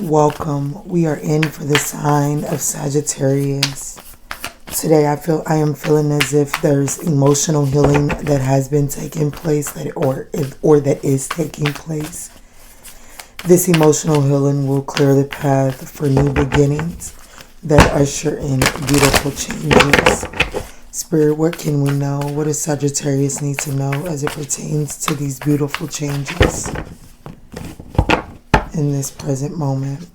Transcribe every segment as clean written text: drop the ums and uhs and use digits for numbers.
Welcome. We are in for the sign of Sagittarius. Today I am feeling as if there's emotional healing that has been taking place or that is taking place. This emotional healing will clear the path for new beginnings that usher in beautiful changes. Spirit, what can we know? What does Sagittarius need to know as it pertains to these beautiful changes in this present moment?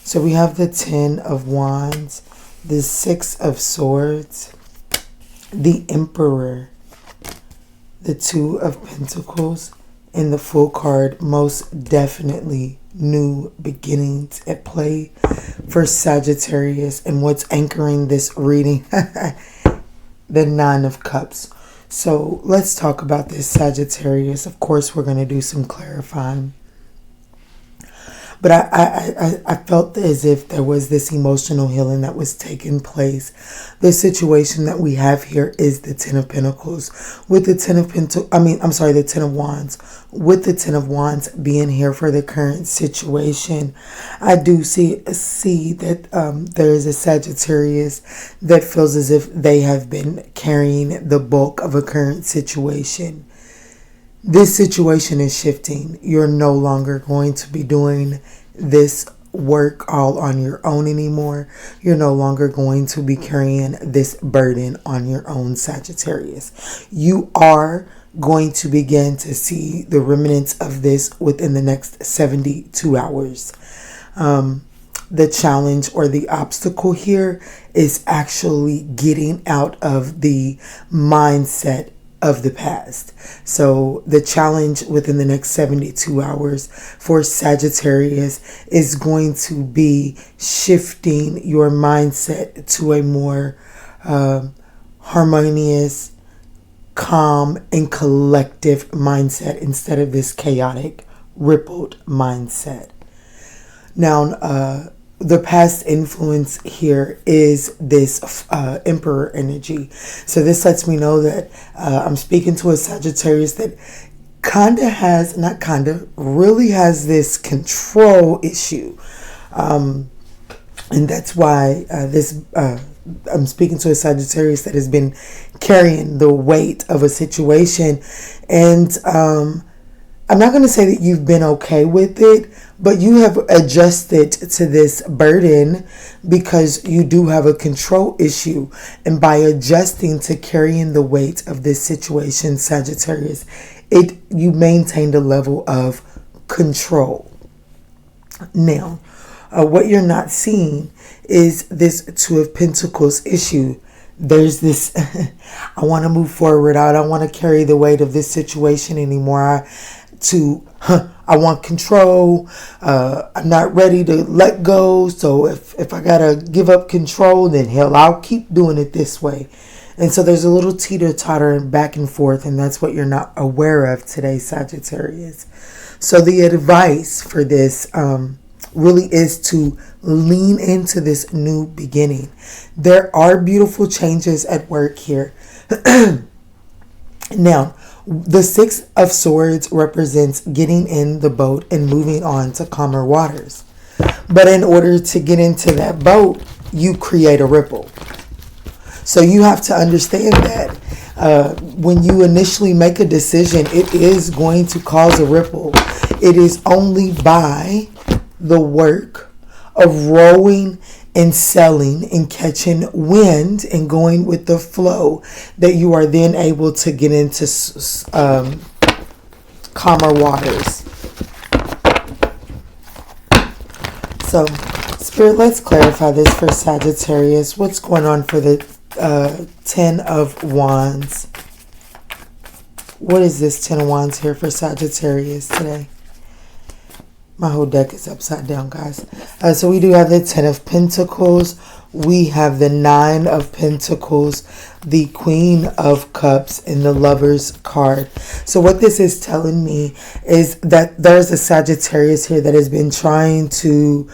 So we have the 10 of Wands, the 6 of Swords, the Emperor, the 2 of Pentacles, and the Fool card. Most definitely new beginnings at play for Sagittarius. And what's anchoring this reading? The 9 of Cups. So let's talk about this, Sagittarius. Of course, we're going to do some clarifying. But I felt as if there was this emotional healing that was taking place. The situation that we have here is the 10 of Pentacles. With the 10 of the 10 of Wands. With the 10 of Wands being here for the current situation, I do see that there is a Sagittarius that feels as if they have been carrying the bulk of a current situation. This situation is shifting. You're no longer going to be doing this work all on your own anymore. You're no longer going to be carrying this burden on your own, Sagittarius. You are going to begin to see the remnants of this within the next 72 hours. The challenge or the obstacle here is actually getting out of the mindset of the past. So the challenge within the next 72 hours for Sagittarius is going to be shifting your mindset to a more harmonious, calm, and collective mindset instead of this chaotic, rippled mindset. Now, the past influence here is this Emperor energy. So this lets me know that I'm speaking to a Sagittarius that really has this control issue. And that's why I'm speaking to a Sagittarius that has been carrying the weight of a situation. And I'm not going to say that you've been okay with it, but you have adjusted to this burden because you do have a control issue. And by adjusting to carrying the weight of this situation, Sagittarius, you maintained a level of control. Now, what you're not seeing is this 2 of Pentacles issue. There's this, I want to move forward. I don't want to carry the weight of this situation anymore. I want control. I'm not ready to let go. So if I gotta give up control, then hell, I'll keep doing it this way. And so there's a little teeter-totter and back and forth, and that's what you're not aware of today, Sagittarius. So the advice for this really is to lean into this new beginning. There are beautiful changes at work here. Now, the 6 of Swords represents getting in the boat and moving on to calmer waters. But in order to get into that boat, you create a ripple. So you have to understand that when you initially make a decision, it is going to cause a ripple. It is only by the work of rowing and sailing and catching wind and going with the flow that you are then able to get into calmer waters. So, Spirit, let's clarify this for Sagittarius. What's going on for the 10 of Wands? What is this 10 of Wands here for Sagittarius today? My whole deck is upside down, guys. So we do have the 10 of Pentacles. We have the 9 of Pentacles, the Queen of Cups, and the Lover's card. So what this is telling me is that there's a Sagittarius here that has been trying to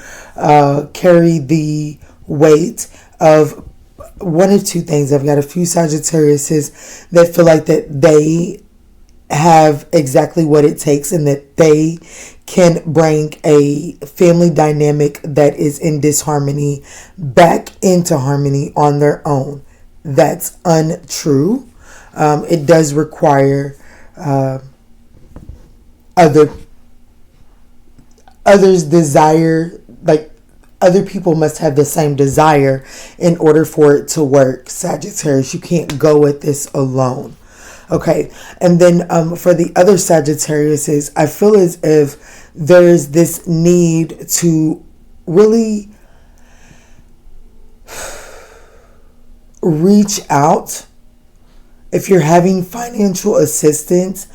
carry the weight of one of two things. I've got a few Sagittariuses that feel like that they have exactly what it takes and that they can bring a family dynamic that is in disharmony back into harmony on their own. That's untrue. It does require other others' desire, like other people must have the same desire in order for it to work. Sagittarius, you can't go at this alone. Okay, and then for the other Sagittariuses, I feel as if there's this need to really reach out if you're having financial assistance.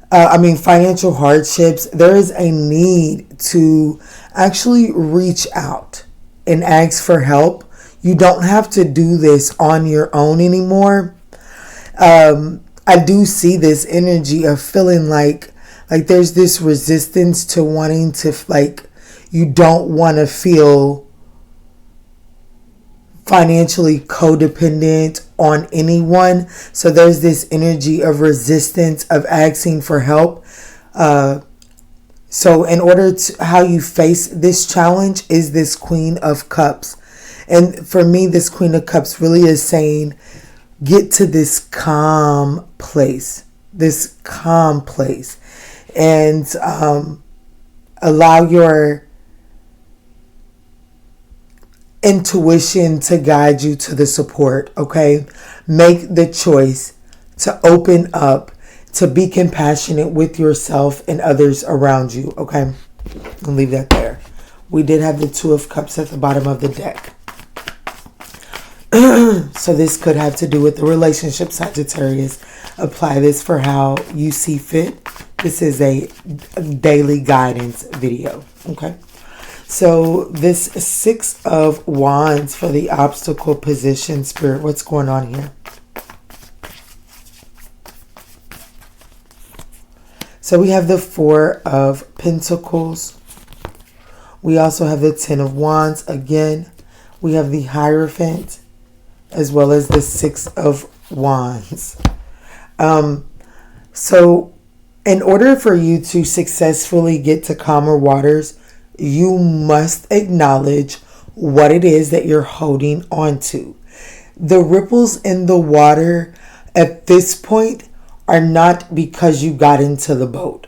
Financial hardships. There is a need to actually reach out and ask for help. You don't have to do this on your own anymore. I do see this energy of feeling like there's this resistance to wanting to, like, you don't want to feel financially codependent on anyone. So there's this energy of resistance of asking for help. So in order to, how you face this challenge is this Queen of Cups. And for me, this Queen of Cups really is saying, get to this calm place, and allow your intuition to guide you to the support. Okay, make the choice to open up, to be compassionate with yourself and others around you. Okay, I'll leave that there. We did have the Two of Cups at the bottom of the deck. So this could have to do with the relationship, Sagittarius. Apply this for how you see fit. This is a daily guidance video. Okay. So this Six of Wands for the obstacle position, Spirit, what's going on here? So we have the Four of Pentacles. We also have the Ten of Wands. Again, we have the Hierophant, as well as the Six of Wands. So in order for you to successfully get to calmer waters, you must acknowledge what it is that you're holding on to. The ripples in the water at this point are not because you got into the boat.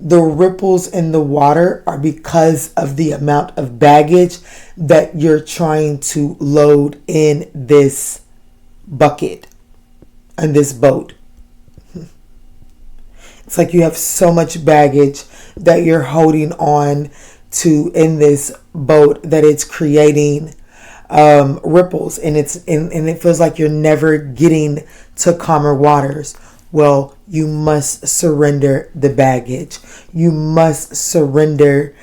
The ripples in the water are because of the amount of baggage that you're trying to load in this bucket and this boat. It's like you have so much baggage that you're holding on to in this boat that it's creating ripples, and it feels like you're never getting to calmer waters. Well, you must surrender the baggage. You must surrender.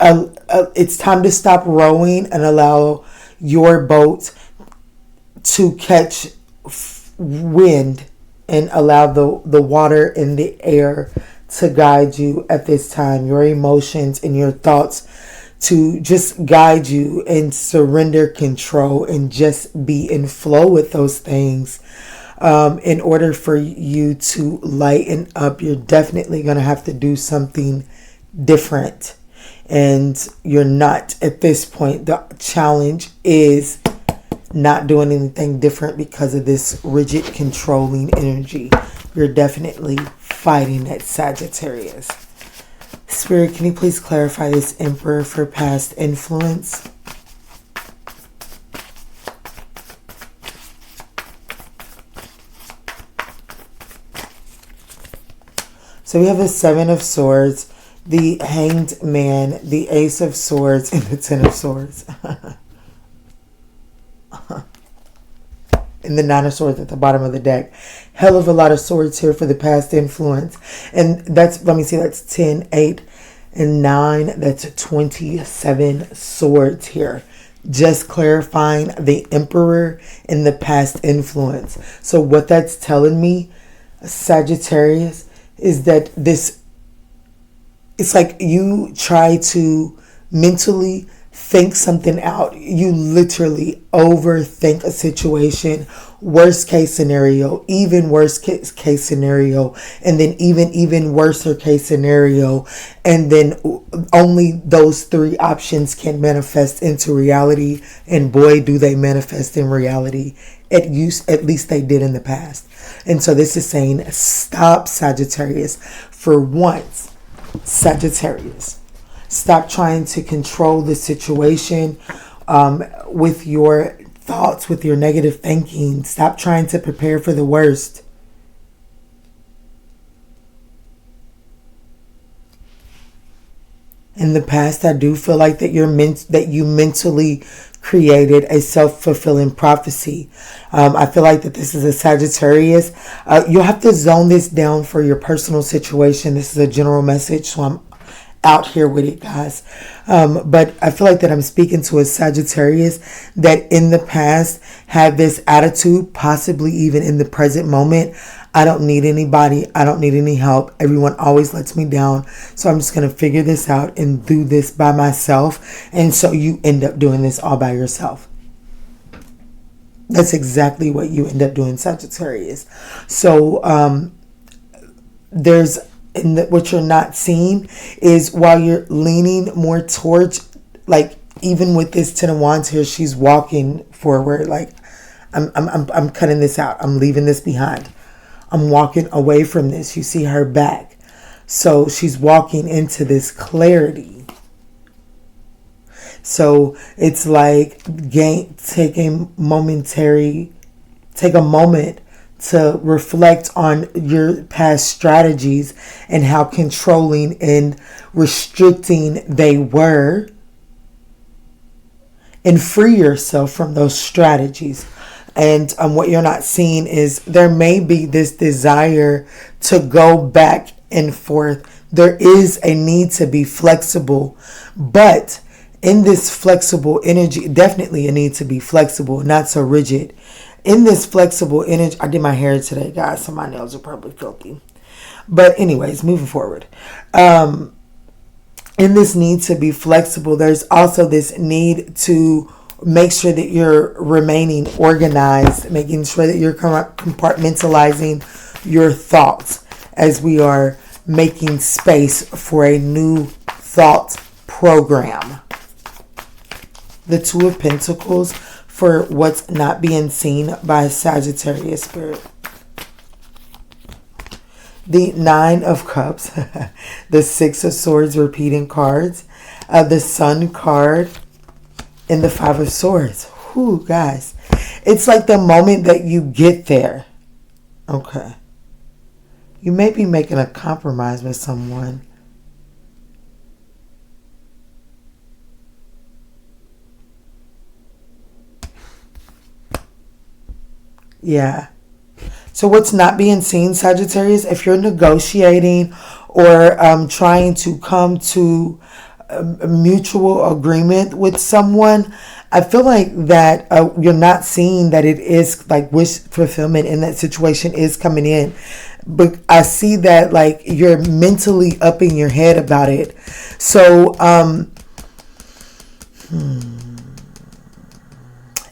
It's time to stop rowing and allow your boat to catch wind and allow the water and the air to guide you at this time. Your emotions and your thoughts to just guide you and surrender control and just be in flow with those things. In order for you to lighten up, you're definitely going to have to do something different. And you're not at this point. The challenge is not doing anything different because of this rigid, controlling energy. You're definitely fighting that, Sagittarius. Spirit, can you please clarify this Emperor for past influence? So we have the Seven of Swords, the Hanged Man, the Ace of Swords, and the Ten of Swords. And the Nine of Swords at the bottom of the deck. Hell of a lot of swords here for the past influence. And that's, let me see, that's 10, 8, and 9. That's 27 swords here. Just clarifying the Emperor in the past influence. So what that's telling me, Sagittarius, is that this, it's like you try to mentally think something out. You literally overthink a situation, worst case scenario, even worst case scenario, and then even worser case scenario, and then only those three options can manifest into reality, and boy do they manifest in reality. At least they did in the past. And so this is saying, stop, Sagittarius. For once, Sagittarius, stop trying to control the situation with your thoughts, with your negative thinking. Stop trying to prepare for the worst. In the past, I do feel like that you mentally created a self-fulfilling prophecy. I feel like that this is a Sagittarius. You'll have to zone this down for your personal situation. This is a general message, so I'm out here with it, guys. But I feel like that I'm speaking to a Sagittarius that in the past had this attitude, possibly even in the present moment. I don't need anybody. I don't need any help. Everyone always lets me down. So I'm just going to figure this out and do this by myself. And so you end up doing this all by yourself. That's exactly what you end up doing, Sagittarius. So what you're not seeing is while you're leaning more towards, like, even with this Ten of Wands here, she's walking forward. Like, I'm cutting this out. I'm leaving this behind. I'm walking away from this. You see her back. So she's walking into this clarity. So it's like take a moment to reflect on your past strategies and how controlling and restricting they were, and free yourself from those strategies. And what you're not seeing is there may be this desire to go back and forth. There is a need to be flexible, but in this flexible energy, definitely a need to be flexible, not so rigid. In this flexible energy, I did my hair today, guys, so my nails are probably filthy. But anyways, moving forward. In this need to be flexible, there's also this need to make sure that you're remaining organized, making sure that you're compartmentalizing your thoughts as we are making space for a new thought program. The Two of Pentacles for what's not being seen by Sagittarius spirit. The Nine of Cups, the Six of Swords repeating cards, the Sun card, and the Five of Swords. Whew, guys. It's like the moment that you get there. Okay. You may be making a compromise with someone. Yeah. So what's not being seen, Sagittarius, if you're negotiating or trying to come to a mutual agreement with someone, I feel like that you're not seeing that it is like wish fulfillment in that situation is coming in. But I see that like you're mentally up in your head about it. So,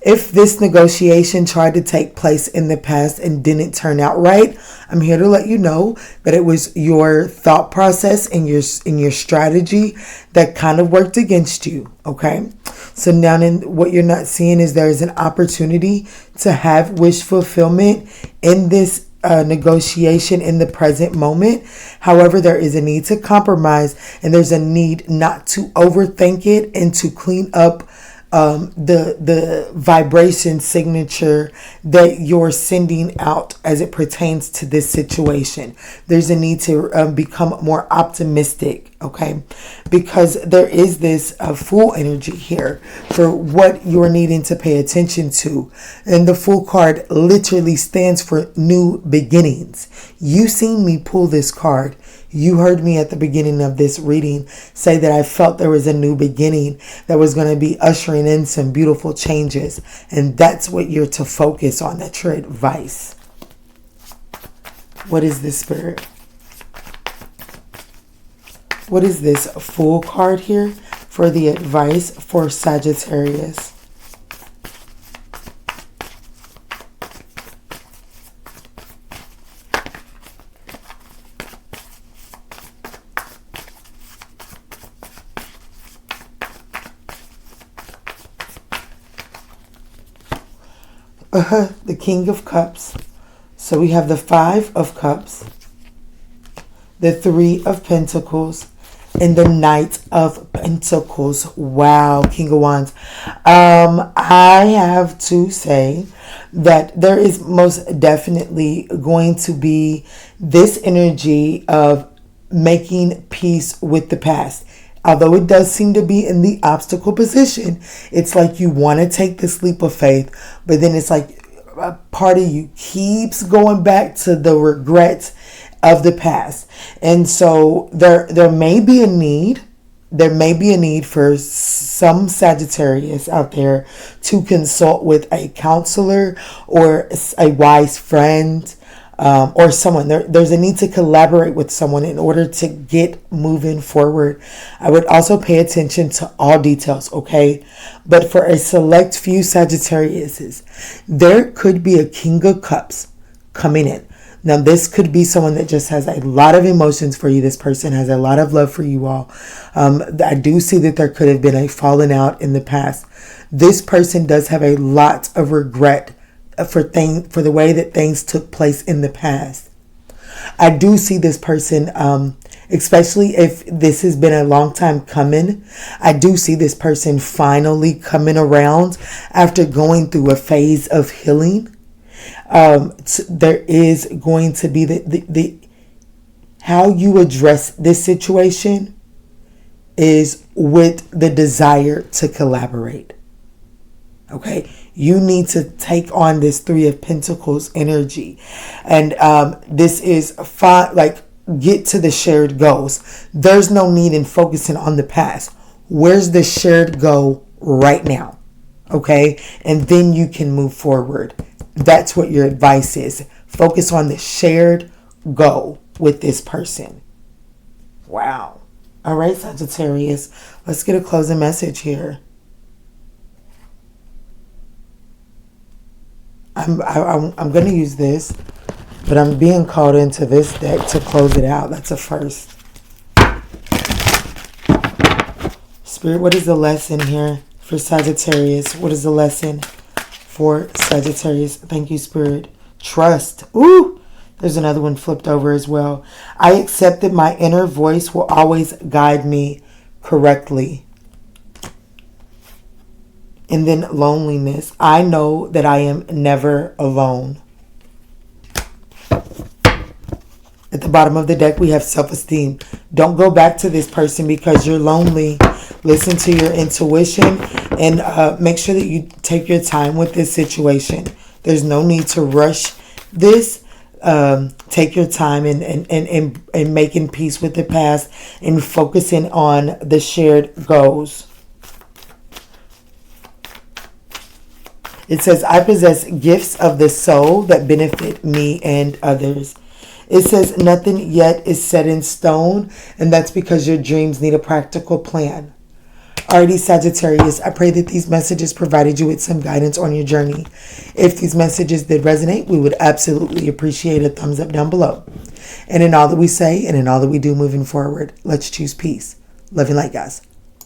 if this negotiation tried to take place in the past and didn't turn out right, I'm here to let you know that it was your thought process and your strategy that kind of worked against you, okay? So now what you're not seeing is there's an opportunity to have wish fulfillment in this negotiation in the present moment. However, there is a need to compromise, and there's a need not to overthink it and to clean up the vibration signature that you're sending out as it pertains to this situation. There's a need to become more optimistic, okay? Because there is this Fool energy here for what you're needing to pay attention to. And the Fool card literally stands for new beginnings. You seen me pull this card. You heard me at the beginning of this reading say that I felt there was a new beginning that was going to be ushering in some beautiful changes. And that's what you're to focus on. That's your advice. What is this, Spirit? What is this Fool card here for the advice for Sagittarius? the King of Cups. So we have the Five of Cups, the Three of Pentacles, and the Knight of Pentacles. Wow, King of Wands. I have to say that there is most definitely going to be this energy of making peace with the past. Although it does seem to be in the obstacle position, it's like you want to take this leap of faith, but then it's like a part of you keeps going back to the regrets of the past. And so there may be a need. There may be a need for some Sagittarius out there to consult with a counselor or a wise friend, or someone. There's a need to collaborate with someone in order to get moving forward. I would also pay attention to all details, okay? But for a select few Sagittariuses, there could be a King of Cups coming in. Now, this could be someone that just has a lot of emotions for you. This person has a lot of love for you all. I do see that there could have been a falling out in the past. This person does have a lot of regret for the way that things took place in the past. I do see this person, especially if this has been a long time coming, I do see this person finally coming around after going through a phase of healing. There is going to be the how you address this situation is with the desire to collaborate. Okay, you need to take on this Three of Pentacles energy, and this is like get to the shared goals. There's no need in focusing on the past. Where's the shared goal right now? Okay, and then you can move forward. That's what your advice is. Focus on the shared goal with this person. Wow. All right, Sagittarius, let's get a closing message here. I'm going to use this, but I'm being called into this deck to close it out. That's a first. Spirit, what is the lesson here for Sagittarius? What is the lesson for Sagittarius? Thank you, Spirit. Trust. Ooh, there's another one flipped over as well. I accept that my inner voice will always guide me correctly. And then loneliness. I know that I am never alone. At the bottom of the deck, we have self-esteem. Don't go back to this person because you're lonely. Listen to your intuition and make sure that you take your time with this situation. There's no need to rush this. Take your time and making peace with the past and focusing on the shared goals. It says, I possess gifts of the soul that benefit me and others. It says, nothing yet is set in stone, and that's because your dreams need a practical plan. Alrighty, Sagittarius, I pray that these messages provided you with some guidance on your journey. If these messages did resonate, we would absolutely appreciate a thumbs up down below. And in all that we say and in all that we do moving forward, let's choose peace. Love and light, guys.